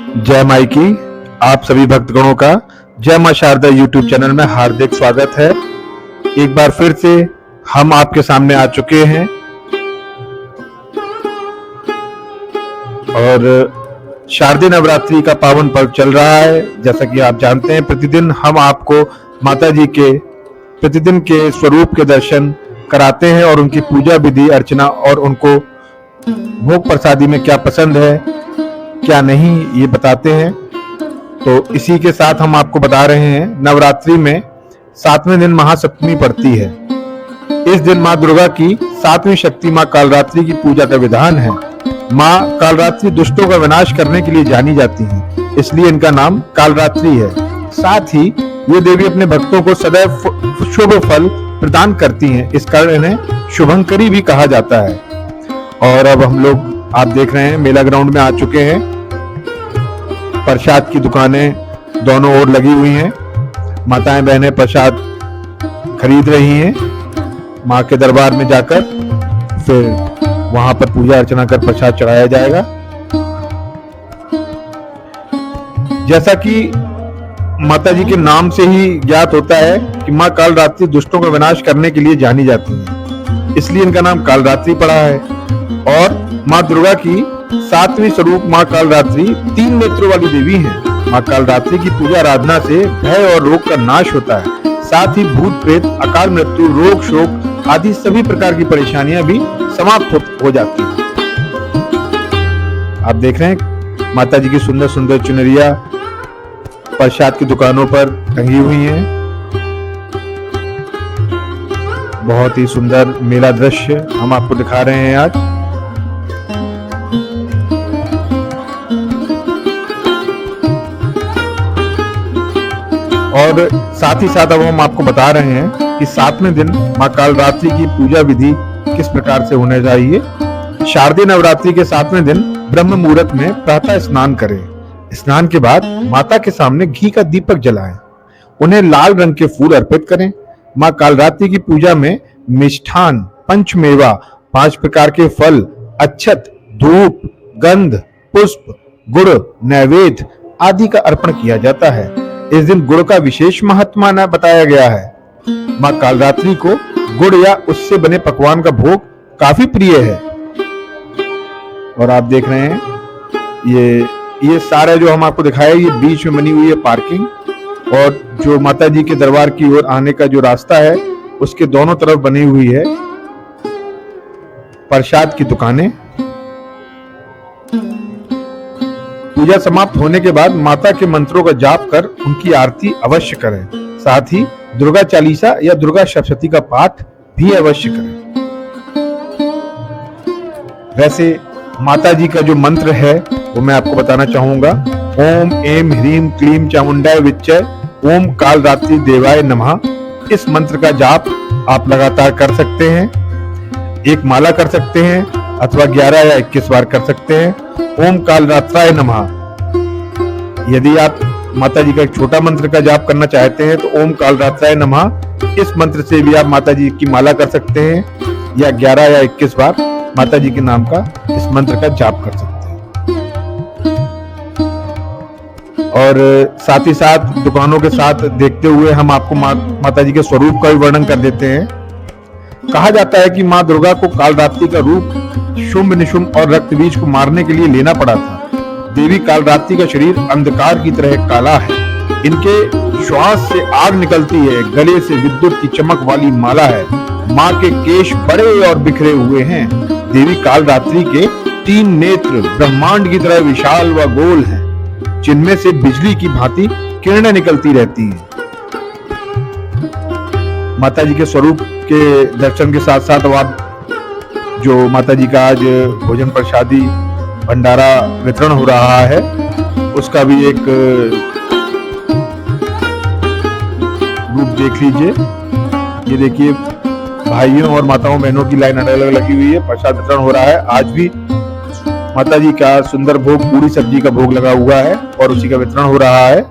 जय माई की आप सभी भक्तगणों का जय मां शारदा यूट्यूब चैनल में हार्दिक स्वागत है। एक बार फिर से हम आपके सामने आ चुके हैं और शारदीय नवरात्रि का पावन पर्व चल रहा है। जैसा कि आप जानते हैं, प्रतिदिन हम आपको माता जी के प्रतिदिन के स्वरूप के दर्शन कराते हैं और उनकी पूजा विधि अर्चना और उनको भोग प्रसादी में क्या पसंद है क्या नहीं ये बताते हैं। तो इसी के साथ हम आपको बता रहे हैं, नवरात्रि में 7वें दिन महासप्तमी पड़ती है। इस दिन माँ दुर्गा की 7वीं शक्ति माँ कालरात्रि की पूजा का विधान है। माँ कालरात्रि दुष्टों का विनाश करने के लिए जानी जाती हैं, इसलिए इनका नाम कालरात्रि है। साथ ही ये देवी अपने भक्तों को सदैव शुभ फल प्रदान करती हैं, इस कारण इन्हें शुभंकरी भी कहा जाता है। और अब हम लोग आप देख रहे हैं मेला ग्राउंड में आ चुके हैं। प्रसाद की दुकानें दोनों ओर लगी हुई हैं। माताएं बहनें प्रसाद खरीद रही हैं। मां के दरबार में जाकर फिर वहां पर पूजा अर्चना कर प्रसाद चढ़ाया जाएगा। जैसा कि माता जी के नाम से ही ज्ञात होता है कि मां कालरात्रि दुष्टों का विनाश करने के लिए जानी जाती है, इसलिए इनका नाम कालरात्रि पड़ा है। और माँ दुर्गा की 7वीं स्वरूप माँ कालरात्रि 3 नेत्रों वाली देवी है। माँ कालरात्रि की पूजा आराधना से भय और रोग का नाश होता है। साथ ही भूत प्रेत, अकाल मृत्यु, रोग शोक आदि सभी प्रकार की परेशानियां भी समाप्त हो जाती हैं। आप देख रहे हैं माता जी की सुंदर सुंदर चुनरिया प्रसाद की दुकानों पर टंगी हुई हैं। बहुत ही सुंदर मेला दृश्य हम आपको दिखा रहे हैं आज। और साथ ही साथ अब हम आपको बता रहे हैं कि 7वें दिन मां कालरात्रि की पूजा विधि किस प्रकार से होने चाहिए। शारदीय नवरात्रि के 7वें दिन ब्रह्म मुहूर्त में प्रातः स्नान करें। स्नान के बाद माता के सामने घी का दीपक जलाएं। उन्हें लाल रंग के फूल अर्पित करें। मां कालरात्रि की पूजा में मिष्ठान, पंचमेवा, 5 प्रकार के फल, अक्षत, धूप, गंध, पुष्प, गुड़, नैवेद्य आदि का अर्पण किया जाता है। इस दिन गुड़ का विशेष महत्व बताया गया है। मां कालरात्रि को गुड़ या उससे बने पकवान का भोग काफी प्रिय है। और आप देख रहे हैं ये सारा जो हम आपको दिखाया, ये बीच में बनी हुई है पार्किंग, और जो माता जी के दरबार की ओर आने का जो रास्ता है उसके दोनों तरफ बनी हुई है प्रसाद की दुकानें। पूजा समाप्त होने के बाद माता के मंत्रों का जाप कर उनकी आरती अवश्य करें। साथ ही दुर्गा चालीसा या दुर्गा सप्तशती का पाठ भी अवश्य करें। वैसे माता जी का जो मंत्र है वो मैं आपको बताना चाहूंगा। ओम एम ह्रीम क्लीम चामुंडाय विच्चय ओम कालरात्रि देवाय नमः। इस मंत्र का जाप आप लगातार कर सकते हैं। एक माला कर सकते हैं अथवा 11 या 21 बार कर सकते हैं। ओम कालरात्राय नमः। यदि आप माता जी का एक छोटा मंत्र का जाप करना चाहते हैं तो ओम कालरात्राय नमः इस मंत्र से भी आप माता जी की माला कर सकते हैं, या 11 या 21 बार माता जी के नाम का इस मंत्र का जाप कर सकते हैं। और साथ ही साथ दुकानों के साथ देखते हुए हम आपको माता जी के स्वरूप का भी वर्णन कर देते हैं। कहा जाता है कि माँ दुर्गा को कालरात्रि का रूप शुंभ निशुंभ और रक्तबीज को मारने के लिए लेना पड़ा था। देवी कालरात्रि का शरीर अंधकार की तरह काला है। इनके श्वास से आग निकलती है। गले से विद्युत की चमक वाली माला है। माँ के केश बड़े और बिखरे हुए हैं। देवी कालरात्रि के 3 नेत्र ब्रह्मांड की तरह विशाल व गोल हैं, जिनमें से बिजली की भांति किरणें निकलती रहती हैं। माता जी के स्वरूप के दर्शन के साथ साथ अब आप जो माता जी का आज भोजन प्रसादी भंडारा वितरण हो रहा है उसका भी एक रूप देख लीजिए। ये देखिए भाइयों और माताओं बहनों की लाइन अलग अलग लगी हुई है। प्रसाद वितरण हो रहा है। आज भी माता जी का सुंदर भोग, पूरी सब्जी का भोग लगा हुआ है और उसी का वितरण हो रहा है।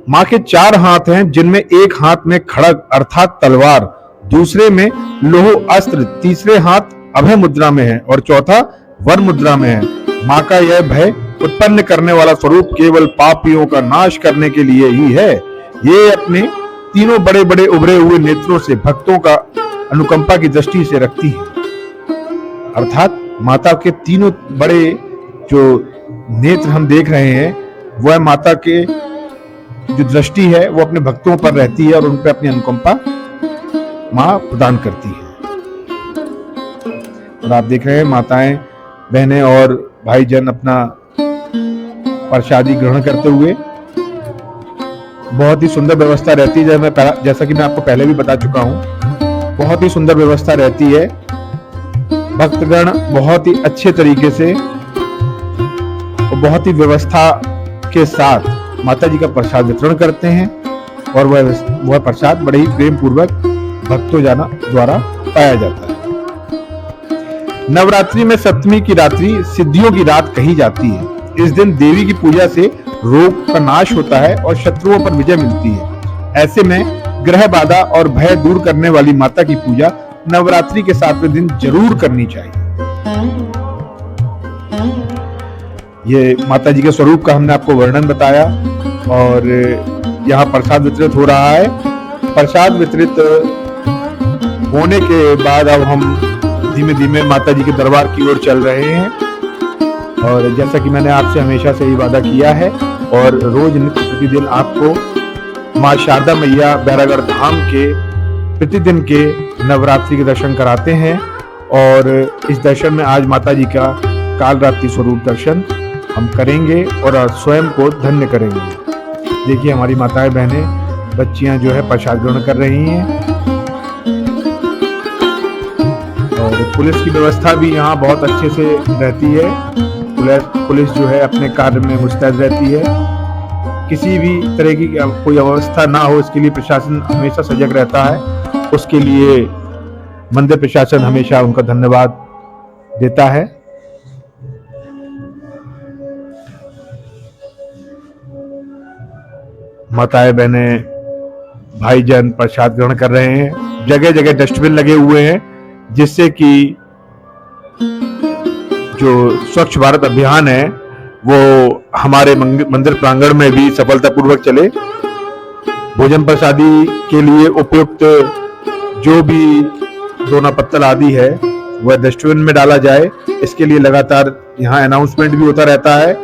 माँ के 4 हाथ हैं, जिनमें एक हाथ में खड़ग अर्थात तलवार, दूसरे में लोह अस्त्र, तीसरे हाथ अभय मुद्रा में है और चौथा वर मुद्रा में है। माँ का यह भय उत्पन्न करने वाला स्वरूप केवल पापियों का नाश करने के लिए ही है। ये अपने तीनों बड़े बड़े उभरे हुए नेत्रों से भक्तों का अनुकंपा की दृष्टि से रखती है। अर्थात माता के तीनों बड़े जो नेत्र हम देख रहे हैं, वह माता के जो दृष्टि है वो अपने भक्तों पर रहती है और उन पर अपनी अनुकंपा माँ प्रदान करती है। और आप देख रहे हैं माताएं, बहनें और भाईजन अपना प्रसादी ग्रहण करते हुए। बहुत ही सुंदर व्यवस्था रहती है, जैसा कि मैं आपको पहले भी बता चुका हूं, बहुत ही सुंदर व्यवस्था रहती है। भक्तगण बहुत ही अच्छे तरीके से और बहुत ही व्यवस्था के साथ माता जी का प्रसाद वितरण करते हैं और वह प्रसाद बड़े ही प्रेम पूर्वक भक्तों द्वारा पाया जाता है। नवरात्रि में सप्तमी की रात्रि सिद्धियों की रात कही जाती है। इस दिन देवी की पूजा से रोग का नाश होता है और शत्रुओं पर विजय मिलती है। ऐसे में ग्रह बाधा और भय दूर करने वाली माता की पूजा नवरात्रि के 7वें दिन जरूर करनी चाहिए। ये माता जी के स्वरूप का हमने आपको वर्णन बताया और यहाँ प्रसाद वितरित हो रहा है। प्रसाद वितरित होने के बाद अब हम धीमे धीमे माता जी के दरबार की ओर चल रहे हैं। और जैसा कि मैंने आपसे हमेशा से ही वादा किया है और रोज नित्य प्रतिदिन आपको माँ शारदा मैया बैरागढ़ धाम के प्रतिदिन के नवरात्रि के दर्शन कराते हैं। और इस दर्शन में आज माता जी का काल रात्रि स्वरूप दर्शन हम करेंगे और स्वयं को धन्य करेंगे। देखिए हमारी माताएं बहनें बच्चियां जो है प्रसाद ग्रहण कर रही हैं और पुलिस की व्यवस्था भी यहाँ बहुत अच्छे से रहती है। पुलिस जो है अपने कार्य में मुस्तैद रहती है। किसी भी तरह की कोई अवस्था ना हो, इसके लिए प्रशासन हमेशा सजग रहता है। उसके लिए मंदिर प्रशासन हमेशा उनका धन्यवाद देता है। माताएं बहनें भाईजन प्रसाद ग्रहण कर रहे हैं। जगह जगह डस्टबिन लगे हुए हैं जिससे कि जो स्वच्छ भारत अभियान है वो हमारे मंदिर प्रांगण में भी सफलतापूर्वक चले। भोजन प्रसादी के लिए उपयुक्त जो भी दोना पत्तल आदि है वह डस्टबिन में डाला जाए। इसके लिए लगातार यहाँ अनाउंसमेंट भी होता रहता है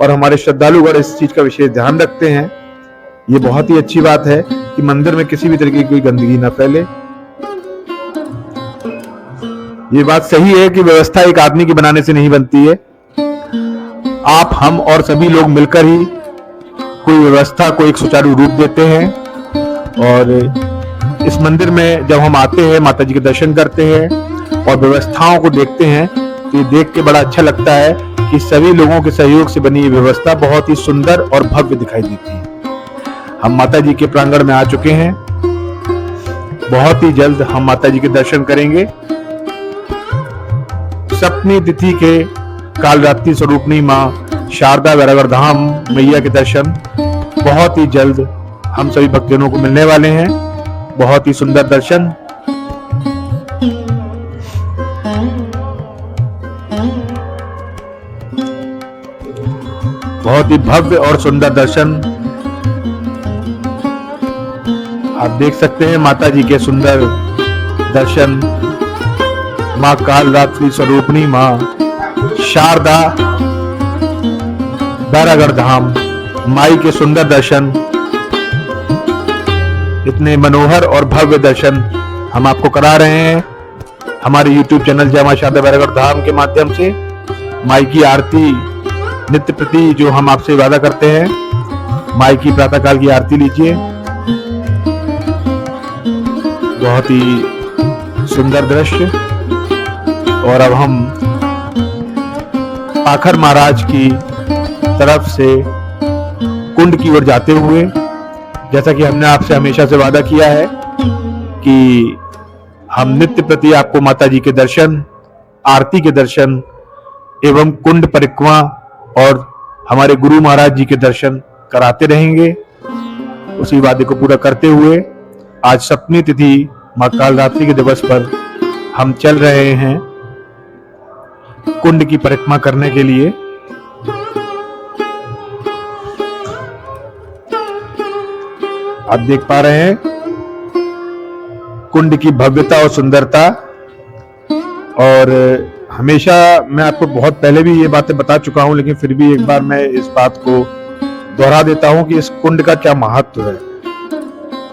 और हमारे श्रद्धालुगण इस चीज का विशेष ध्यान रखते हैं। ये बहुत ही अच्छी बात है कि मंदिर में किसी भी तरह की कोई गंदगी न फैले। ये बात सही है कि व्यवस्था एक आदमी की बनाने से नहीं बनती है। आप, हम और सभी लोग मिलकर ही कोई व्यवस्था को एक सुचारू रूप देते हैं। और इस मंदिर में जब हम आते हैं, माता जी के दर्शन करते हैं और व्यवस्थाओं को देखते हैं तो ये देख के बड़ा अच्छा लगता है कि सभी लोगों के सहयोग से बनी ये व्यवस्था बहुत ही सुंदर और भव्य दिखाई देती है। हम माता जी के प्रांगण में आ चुके हैं। बहुत ही जल्द हम माता जी के दर्शन करेंगे। सप्तमी तिथि के काल रात्रि स्वरूपनी माँ शारदा बैरागढ़ धाम मैया के दर्शन बहुत ही जल्द हम सभी भक्तजनों को मिलने वाले हैं। बहुत ही सुंदर दर्शन। बहुत ही भव्य और सुंदर दर्शन आप देख सकते हैं। माता जी के सुंदर दर्शन, माँ काल रात्रि स्वरूपनी माँ शारदा बैरागढ़ धाम माई के सुंदर दर्शन, इतने मनोहर और भव्य दर्शन हम आपको करा रहे हैं हमारे YouTube चैनल जय मां शारदा बैरागढ़ धाम के माध्यम से। माई की आरती नित्य प्रति जो हम आपसे वादा करते हैं, माई की प्रातःकाल की आरती लीजिए। बहुत ही सुंदर दृश्य। और अब हम पाखर महाराज की तरफ से कुंड की ओर जाते हुए, जैसा कि हमने आपसे हमेशा से वादा किया है कि हम नित्य प्रति आपको माता जी के दर्शन, आरती के दर्शन एवं कुंड परिक्रमा और हमारे गुरु महाराज जी के दर्शन कराते रहेंगे। उसी वादे को पूरा करते हुए आज सप्तमी तिथि माँ काल रात्रि के दिवस पर हम चल रहे हैं कुंड की परिक्रमा करने के लिए। आप देख पा रहे हैं कुंड की भव्यता और सुंदरता। और हमेशा मैं आपको बहुत पहले भी ये बातें बता चुका हूं, लेकिन फिर भी एक बार मैं इस बात को दोहरा देता हूं कि इस कुंड का क्या महत्व है।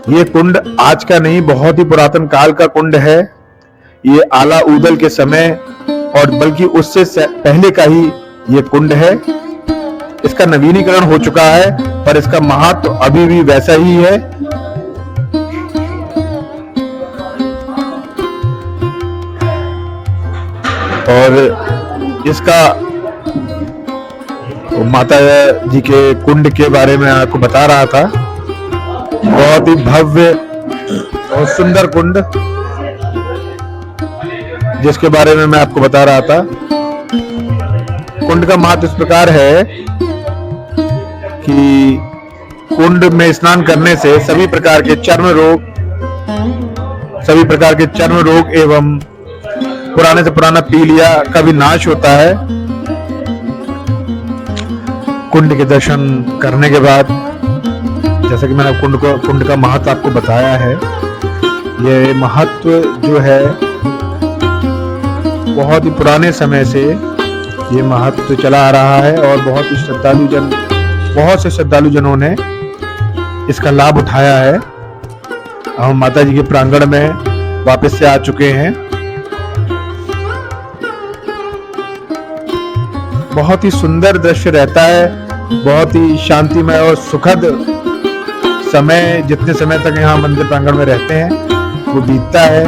ये कुंड आज का नहीं, बहुत ही पुरातन काल का कुंड है। ये आला ऊदल के समय और बल्कि उससे पहले का ही ये कुंड है। इसका नवीनीकरण हो चुका है, पर इसका महत्व अभी भी वैसा ही है। और इसका माता जी के कुंड के बारे में आपको बता रहा था। बहुत ही भव्य और सुंदर कुंड, जिसके बारे में मैं आपको बता रहा था। कुंड का महत्व इस प्रकार है कि कुंड में स्नान करने से सभी प्रकार के चर्म रोग एवं पुराने से पुराना पीलिया का भी नाश होता है। कुंड के दर्शन करने के बाद, जैसा कि मैंने कुंड का महत्व आपको बताया है, ये महत्व जो है बहुत ही पुराने समय से ये महत्व चला आ रहा है और बहुत से श्रद्धालु जनों ने इसका लाभ उठाया है। हम माता जी के प्रांगण में वापस से आ चुके हैं। बहुत ही सुंदर दृश्य रहता है, बहुत ही शांतिमय और सुखद समय, जितने समय तक यहाँ मंदिर प्रांगण में रहते हैं वो बीतता है।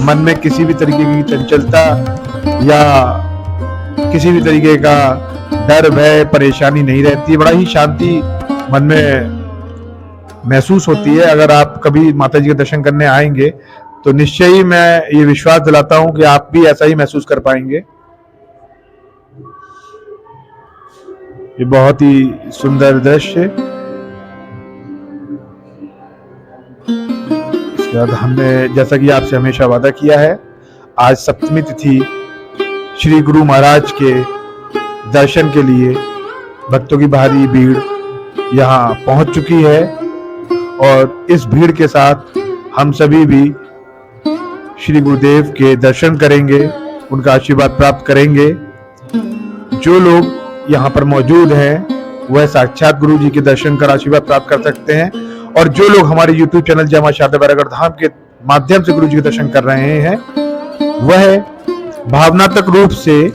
मन में किसी भी तरीके की चंचलता या किसी भी तरीके का डर, भय, परेशानी नहीं रहती। बड़ा ही शांति मन में महसूस होती है। अगर आप कभी माता जी के दर्शन करने आएंगे तो निश्चय ही मैं ये विश्वास दिलाता हूं कि आप भी ऐसा ही महसूस कर पाएंगे। ये बहुत ही सुंदर दृश्य। इसके बाद हमने, जैसा कि आपसे हमेशा वादा किया है, आज सप्तमी तिथि श्री गुरु महाराज के दर्शन के लिए भक्तों की भारी भीड़ यहाँ पहुंच चुकी है। और इस भीड़ के साथ हम सभी भी श्री गुरुदेव के दर्शन करेंगे, उनका आशीर्वाद प्राप्त करेंगे। जो लोग यहाँ पर मौजूद हैं वह साक्षात गुरु जी के दर्शन कर आशीर्वाद प्राप्त कर सकते हैं, और जो लोग हमारे YouTube चैनल जय मां शारदा बैरागढ़ धाम के माध्यम से गुरु जी के दर्शन कर रहे हैं वह भावनात्मक रूप से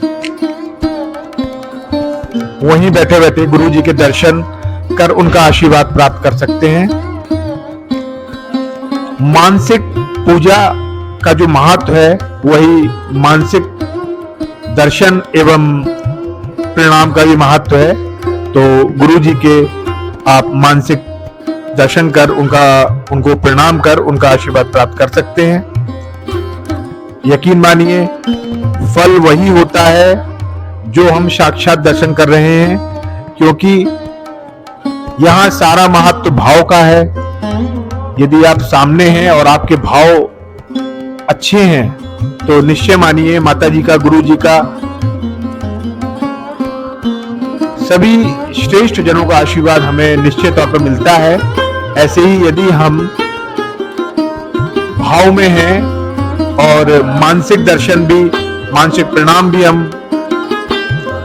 वहीं बैठे बैठे गुरु जी के दर्शन कर उनका आशीर्वाद प्राप्त कर सकते हैं। मानसिक पूजा का जो महत्व है वही मानसिक दर्शन एवं प्रणाम का भी महत्व है। तो गुरु जी के आप मानसिक दर्शन कर उनको प्रणाम कर उनका आशीर्वाद प्राप्त कर सकते हैं। यकीन मानिए फल वही होता है जो हम साक्षात दर्शन कर रहे हैं, क्योंकि यहाँ सारा महत्व भाव का है। यदि आप सामने हैं और आपके भाव अच्छे हैं तो निश्चय मानिए माता जी का, गुरु जी का, सभी श्रेष्ठ जनों का आशीर्वाद हमें निश्चित तौर पर मिलता है। ऐसे ही यदि हम भाव में हैं और मानसिक दर्शन भी, मानसिक प्रणाम भी हम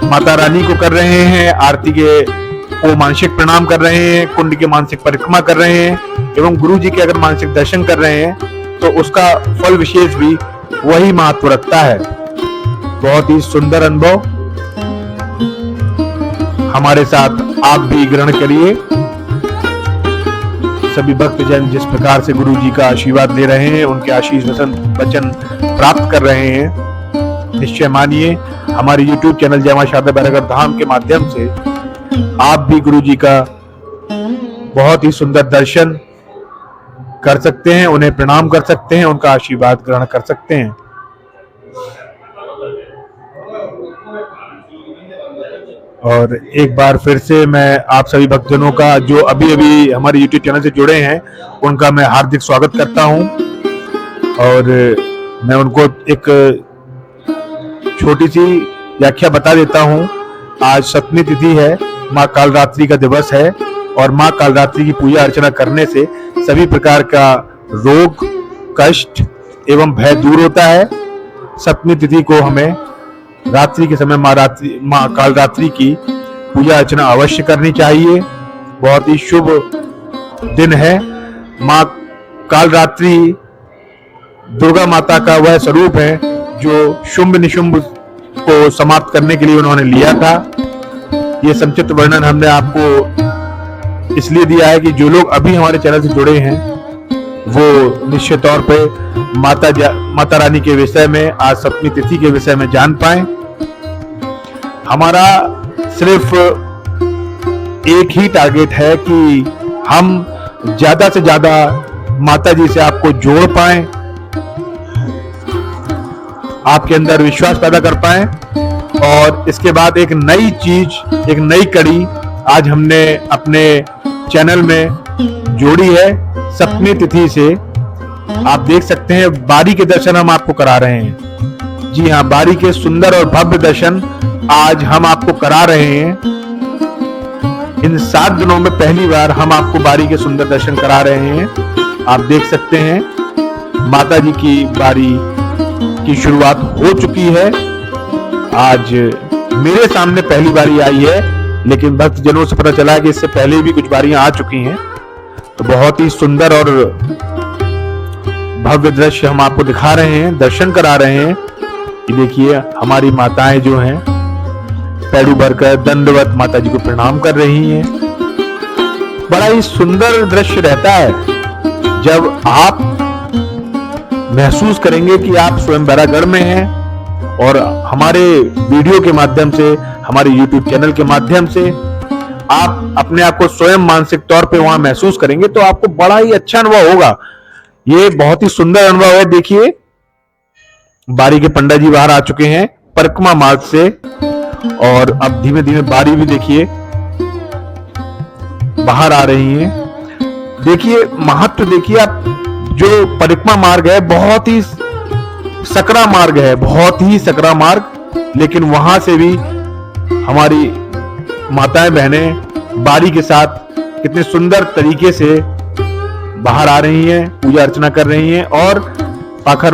माता रानी को कर रहे हैं, आरती को मानसिक प्रणाम कर रहे हैं, कुंड के मानसिक परिक्रमा कर रहे हैं एवं गुरु जी के अगर मानसिक दर्शन कर रहे हैं तो उसका फल विशेष भी वही महत्व रखता है। बहुत ही सुंदर अनुभव हमारे साथ आप भी ग्रहण करिए। सभी भक्तजन जिस प्रकार से गुरु जी का आशीर्वाद ले रहे हैं, उनके आशीष वचन प्राप्त कर रहे हैं, निश्चय मानिए हमारे YouTube चैनल जय मां शारदा बैरागढ़ धाम के माध्यम से आप भी गुरु जी का बहुत ही सुंदर दर्शन कर सकते हैं, उन्हें प्रणाम कर सकते हैं, उनका आशीर्वाद ग्रहण कर सकते हैं। और एक बार फिर से मैं आप सभी भक्तजनों का जो अभी अभी हमारे YouTube चैनल से जुड़े हैं उनका मैं हार्दिक स्वागत करता हूं, और मैं उनको एक छोटी सी व्याख्या बता देता हूँ। आज सप्तमी तिथि है, माँ कालरात्रि का दिवस है और माँ कालरात्रि की पूजा अर्चना करने से सभी प्रकार का रोग, कष्ट एवं भय दूर होता है। सप्तमी तिथि को हमें रात्रि के समय माँ कालरात्रि की पूजा अर्चना अवश्य करनी चाहिए। बहुत ही शुभ दिन है। माँ कालरात्रि दुर्गा माता का वह स्वरूप है जो शुंभ निशुंभ को समाप्त करने के लिए उन्होंने लिया था। ये संक्षिप्त वर्णन हमने आपको इसलिए दिया है कि जो लोग अभी हमारे चैनल से जुड़े हैं वो निश्चित तौर पे माता रानी के विषय में, आज सप्तमी तिथि के विषय में जान पाएं। हमारा सिर्फ एक ही टारगेट है कि हम ज्यादा से ज्यादा माता जी से आपको जोड़ पाएं, आपके अंदर विश्वास पैदा कर पाएं। और इसके बाद एक नई चीज, एक नई कड़ी आज हमने अपने चैनल में जोड़ी है। सप्तमी तिथि से आप देख सकते हैं बारी के दर्शन हम आपको करा रहे हैं। जी हाँ, बारी के सुंदर और भव्य दर्शन आज हम आपको करा रहे हैं। इन 7 दिनों में पहली बार हम आपको बारी के सुंदर दर्शन करा रहे हैं। आप देख सकते हैं माता जी की बारी की शुरुआत हो चुकी है। आज मेरे सामने पहली बारी आई है, लेकिन भक्तजनों से पता चला है कि इससे पहले भी कुछ बारियां आ चुकी हैं। तो बहुत ही सुंदर और भव्य दृश्य हम आपको दिखा रहे हैं, दर्शन करा रहे हैं। ये देखिए हमारी माताएं जो हैं पैडू भरकर दंडवत माता जी को प्रणाम कर रही हैं। बड़ा ही सुंदर दृश्य रहता है जब आप महसूस करेंगे कि आप स्वयं बैरागढ़ में हैं और हमारे वीडियो के माध्यम से, हमारे YouTube चैनल के माध्यम से आप अपने आप को स्वयं मानसिक तौर पे वहां महसूस करेंगे तो आपको बड़ा ही अच्छा अनुभव होगा। ये बहुत ही सुंदर अनुभव है। देखिए बारी के पंडित जी बाहर आ चुके हैं परिक्रमा मार्ग से और अब धीमे धीमे बारी भी देखिए बाहर आ रही है। देखिए महत्व देखिए आप, जो परिक्रमा मार्ग है बहुत ही सकरा मार्ग है, बहुत ही सकरा मार्ग, लेकिन वहां से भी हमारी माताएं बहनें बारी के साथ कितने सुंदर तरीके से बाहर आ रही हैं, पूजा अर्चना कर रही हैं और पाखर